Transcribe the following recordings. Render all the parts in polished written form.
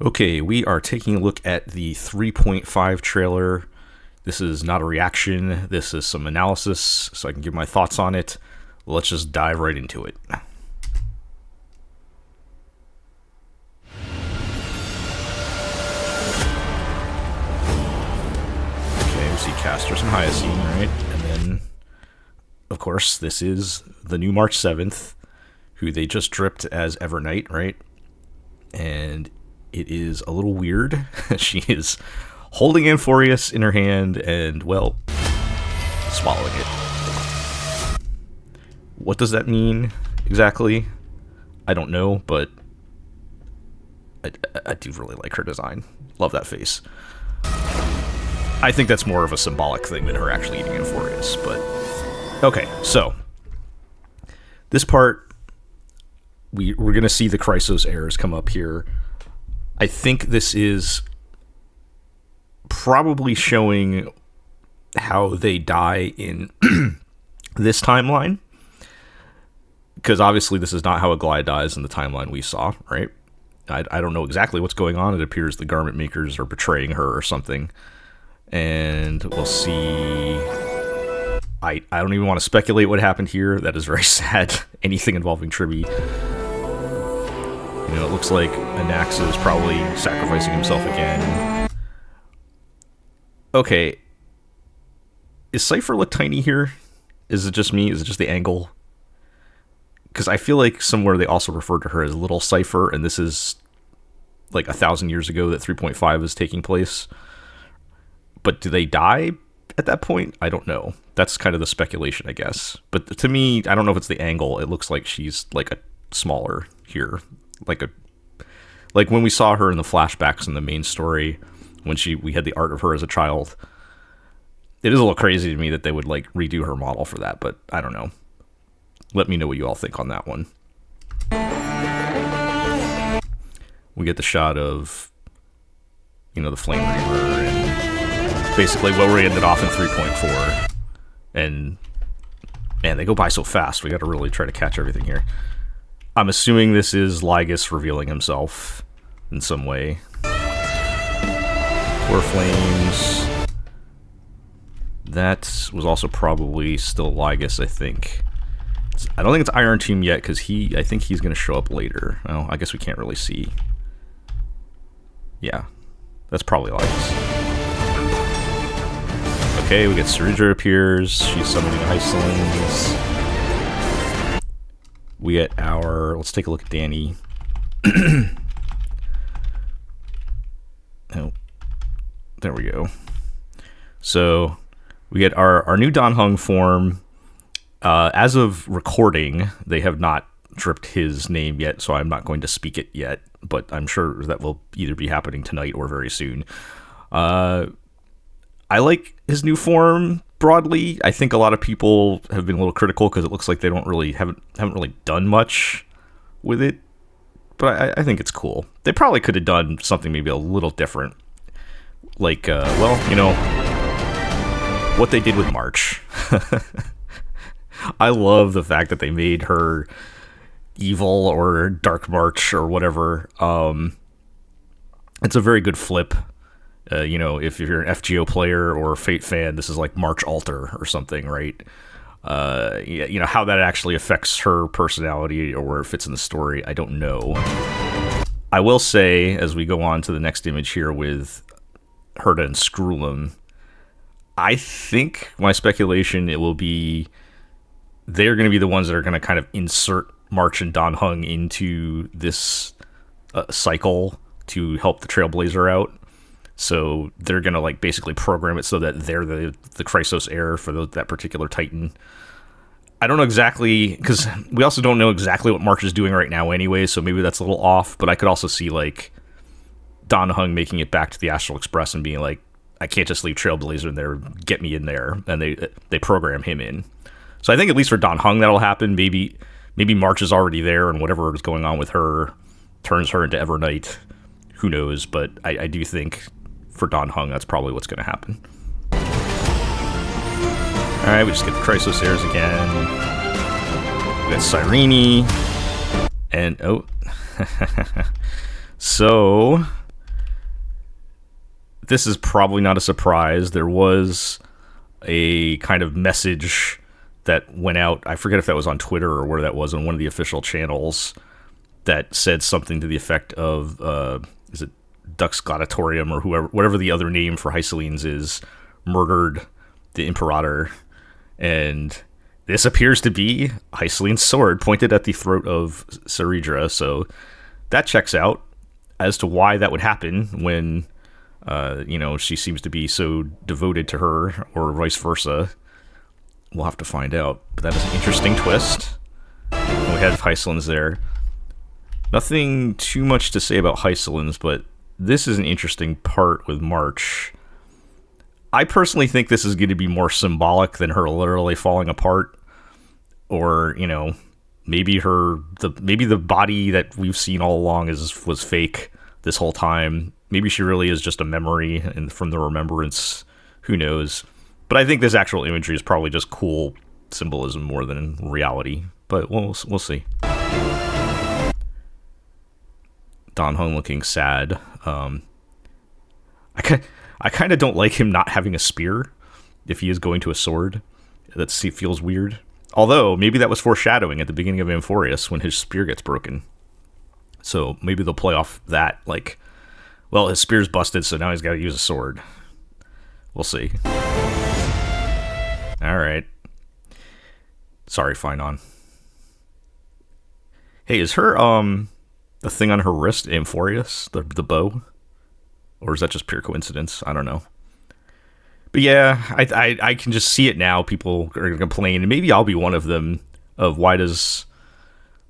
Okay, we are taking a look at the 3.5 trailer. This is not a reaction, this is some analysis, so I can give my thoughts on it. Let's just dive right into it. Okay, we see Casters and Hyacine, right? And then, of course, this is the new March 7th, who they just dripped as Evernight, right? And it is a little weird. She is holding Amphoreus in her hand and, well, swallowing it. What does that mean exactly? I don't know, but I do really like her design. Love that face. I think that's more of a symbolic thing than her actually eating Amphoreus, but... Okay, so... This part, we're going to see the Chrysos heirs come up here. I think this is probably showing how they die in this timeline. Because obviously this is not how Aglaia dies in the timeline we saw, right? I don't know exactly what's going on. It appears the garment makers are betraying her or something. And we'll see... I don't even want to speculate what happened here. That is very sad. Anything involving Tribby. You know, it looks like Anaxa is probably sacrificing himself again. Okay. Is Cypher look tiny here? Is it just me? Is it just the angle? Because I feel like somewhere they also referred to her as Little Cypher, and this is like 1,000 years ago that 3.5 is taking place. But do they die at that point? I don't know. That's kind of the speculation, I guess. But to me, I don't know if it's the angle. It looks like she's like a smaller here. Like when we saw her in the flashbacks in the main story, when we had the art of her as a child. It is a little crazy to me that they would like redo her model for that, but I don't know. Let me know what you all think on that one. We get the shot of, you know, the Flame Reaver and basically where we ended off in 3.4. And man, they go by so fast. We got to really try to catch everything here. I'm assuming this is Lygus revealing himself in some way. Four Flames. That was also probably still Lygus, I think. I don't think it's Iron Tomb yet, because I think he's going to show up later. Well, I guess we can't really see. Yeah, that's probably Lygus. Okay, we get Ceridra appears. She's summoning Isolines. We get our... Let's take a look at Danny. Oh, there we go. So, we get our new Dan Heng form. As of recording, they have not dripped his name yet, so I'm not going to speak it yet. But I'm sure that will either be happening tonight or very soon. I like his new form broadly. I think a lot of people have been a little critical because it looks like they haven't really done much with it. But I think it's cool. They probably could have done something maybe a little different. Like, well, you know, what they did with March. I love the fact that they made her evil or Dark March or whatever. It's a very good flip. You know, if you're an FGO player or a Fate fan, this is like March Alter or something, right? Yeah, you know, how that actually affects her personality or where it fits in the story, I don't know. I will say, as we go on to the next image here with Herta and Skrullum, I think, my speculation, it will be they're going to be the ones that are going to kind of insert March and Dan Heng into this cycle to help the Trailblazer out. So they're going to like basically program it so that they're the Chrysos heir for that particular Titan. I don't know exactly, because we also don't know exactly what March is doing right now anyway, so maybe that's a little off, but I could also see like Dan Heng making it back to the Astral Express and being like, I can't just leave Trailblazer in there, get me in there, and they program him in. So I think at least for Dan Heng that'll happen. Maybe March is already there and whatever is going on with her turns her into Evernight. Who knows, but I do think for Dan Heng that's probably what's going to happen. Alright, we just get the Chrysos heirs again. We got Cyrene. And, oh. So, this is probably not a surprise. There was a kind of message that went out. I forget if that was on Twitter or where that was on one of the official channels that said something to the effect of, is it Dux Gladiatorium or whoever, whatever the other name for Hyselines is, murdered the Imperator. And this appears to be Hyseline's sword pointed at the throat of Ceridra. So that checks out as to why that would happen when, she seems to be so devoted to her, or vice versa. We'll have to find out. But that is an interesting twist. And we have Hyselins there. Nothing too much to say about Hyselins, but this is an interesting part with March. I personally think this is going to be more symbolic than her literally falling apart. Or, maybe the body that we've seen all along was fake this whole time. Maybe she really is just a memory and from the remembrance. Who knows? But I think this actual imagery is probably just cool symbolism more than reality. But we'll see. Dan Heng looking sad. I kind of don't like him not having a spear if he is going to a sword. That feels weird. Although, maybe that was foreshadowing at the beginning of Amphoreus when his spear gets broken. So maybe they'll play off that, like, well, his spear's busted, so now he's got to use a sword. We'll see. Alright. Sorry, Finon. Hey, is her, the thing on her wrist Amphoreus? The bow? Or is that just pure coincidence? I don't know. But yeah, I can just see it now. People are going to complain, and maybe I'll be one of them, of why does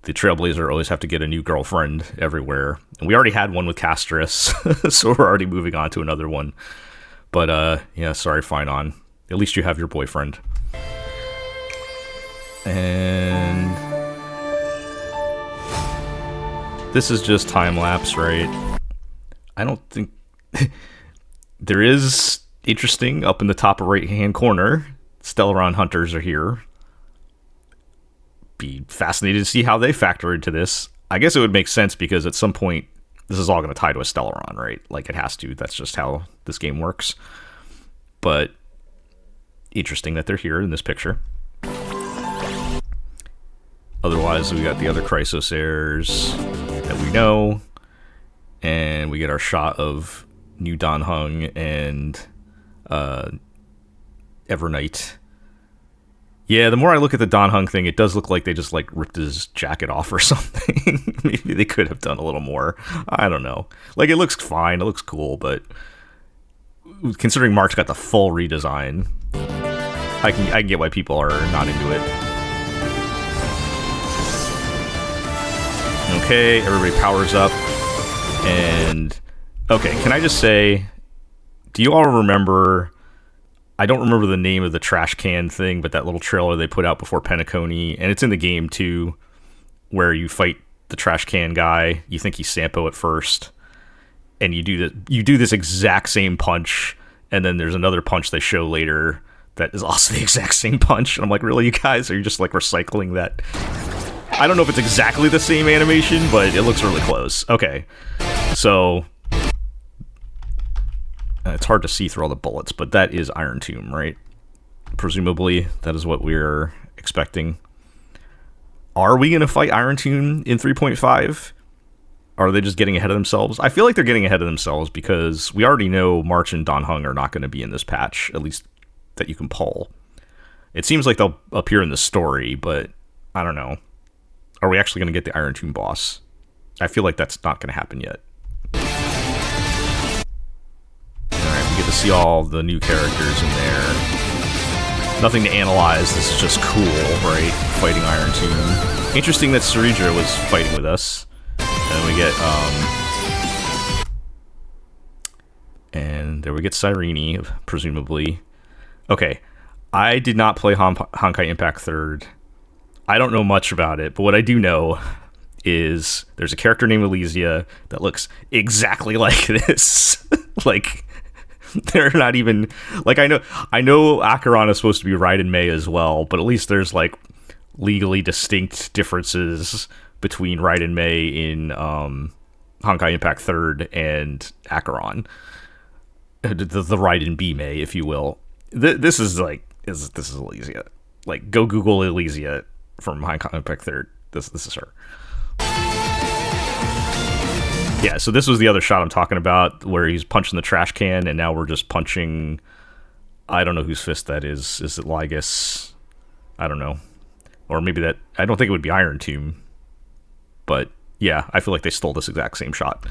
the Trailblazer always have to get a new girlfriend everywhere? And we already had one with Castris, so we're already moving on to another one. But yeah, sorry, Finon. At least you have your boyfriend. And this is just time-lapse, right? I don't think... There is... interesting, up in the top right-hand corner, Stellaron hunters are here. Be fascinated to see how they factor into this. I guess it would make sense because at some point, this is all going to tie to a Stellaron, right? Like, it has to. That's just how this game works. But interesting that they're here in this picture. Otherwise, we got the other Chrysosairs that we know. And we get our shot of new Dan Heng and Evernight. Yeah, the more I look at the Dan Heng thing, it does look like they just like ripped his jacket off or something. Maybe they could have done a little more. I don't know. Like, it looks fine, it looks cool, but considering March got the full redesign, I can get why people are not into it. Okay, everybody powers up, and okay, can I just say, do you all remember, I don't remember the name of the trash can thing, but that little trailer they put out before Penacony, and it's in the game too, where you fight the trash can guy, you think he's Sampo at first, and you do this exact same punch, and then there's another punch they show later that is also the exact same punch, and I'm like, really, you guys? Are you just like recycling that? I don't know if it's exactly the same animation, but it looks really close. Okay, so it's hard to see through all the bullets, but that is Iron Tomb, right? Presumably, that is what we're expecting. Are we going to fight Iron Tomb in 3.5? Are they just getting ahead of themselves? I feel like they're getting ahead of themselves because we already know March and Dan Heng are not going to be in this patch, at least that you can pull. It seems like they'll appear in the story, but I don't know. Are we actually going to get the Iron Tomb boss? I feel like that's not going to happen yet. Alright, we get to see all the new characters in there. Nothing to analyze, this is just cool, right? Fighting Iron Tomb. Interesting that Ceridra was fighting with us. And we get, and there we get Cyrene, presumably. Okay, I did not play Honkai Impact 3rd. I don't know much about it, but what I do know is there's a character named Elysia that looks exactly like this. Like, they're not even, like, I know Acheron is supposed to be Raiden Mei as well, but at least there's like legally distinct differences between Raiden Mei in Honkai Impact 3rd and Acheron. the Raiden B May, if you will. This is this is Elysia. Like, go Google Elysia from Honkai Impact 3rd. This is her. Yeah, so this was the other shot I'm talking about, where he's punching the trash can, and now we're just punching. I don't know whose fist that is. Is it Lygus? I don't know. Or maybe that. I don't think it would be Iron Tomb. But yeah, I feel like they stole this exact same shot.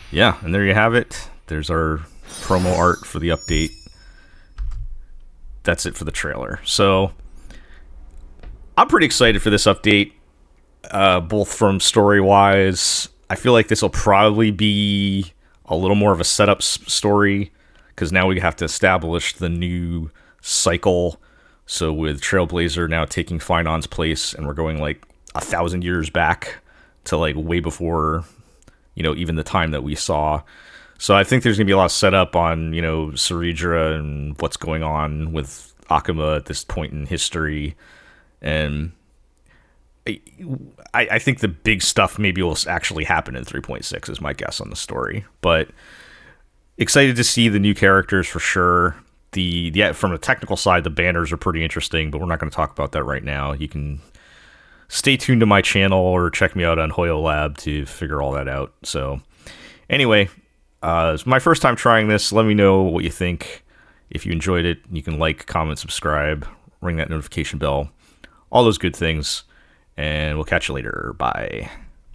Yeah, and there you have it. There's our promo art for the update. That's it for the trailer. So I'm pretty excited for this update, both from story-wise. I feel like this will probably be a little more of a setup story, because now we have to establish the new cycle. So with Trailblazer now taking Finon's place, and we're going like 1,000 years back to like way before, even the time that we saw. So I think there's going to be a lot of setup on, Ceridra and what's going on with Akuma at this point in history. And I think the big stuff maybe will actually happen in 3.6 is my guess on the story. But excited to see the new characters for sure. From a technical side, the banners are pretty interesting, but we're not going to talk about that right now. You can stay tuned to my channel or check me out on Hoyo Lab to figure all that out. So anyway, it's my first time trying this. Let me know what you think. If you enjoyed it, you can like, comment, subscribe, ring that notification bell, all those good things, and we'll catch you later. Bye.